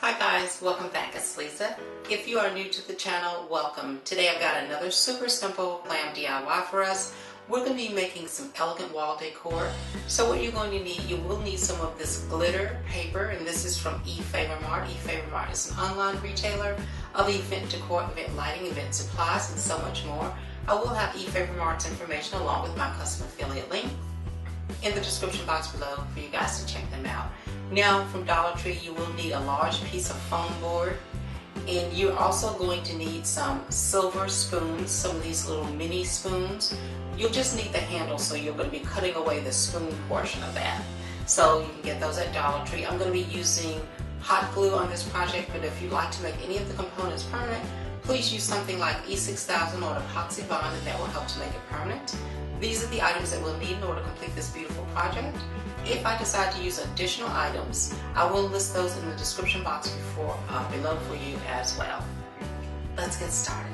Hi guys, welcome back. It's Lisa. If you are new to the channel, welcome. Today I've got another super simple glam DIY for us. We're going to be making some elegant wall decor. So what you're going to need, you will need some of this glitter paper, and this is from Efavormart. Efavormart is an online retailer of event decor, event lighting, event supplies, and so much more. I will have Efavormart's information along with my custom affiliate link in the description box below for you guys to check them out. Now from Dollar Tree you will need a large piece of foam board, and you're also going to need some silver spoons, some of these little mini spoons. You'll just need the handle, so you're going to be cutting away the spoon portion of that. So you can get those at Dollar Tree. I'm going to be using hot glue on this project, but if you'd like to make any of the components permanent, please use something like E6000 or an epoxy bond, and that will help to make it permanent. These are the items that we'll need in order to complete this beautiful project. If I decide to use additional items, I will list those in the description box below for you as well. Let's get started.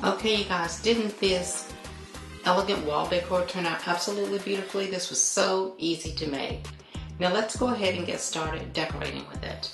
Okay, you guys, didn't this elegant wall decor turn out absolutely beautifully? This was so easy to make. Now let's go ahead and get started decorating with it.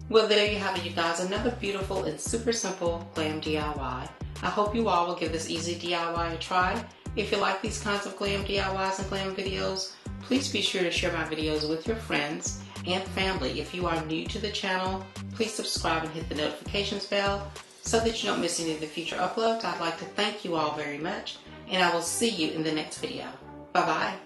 Well, there you have it, you guys. Another beautiful and super simple glam DIY. I hope you all will give this easy DIY a try. If you like these kinds of glam DIYs and glam videos, please be sure to share my videos with your friends and family. If you are new to the channel, please subscribe and hit the notifications bell so that you don't miss any of the future uploads. I'd like to thank you all very much, and I will see you in the next video. Bye-bye.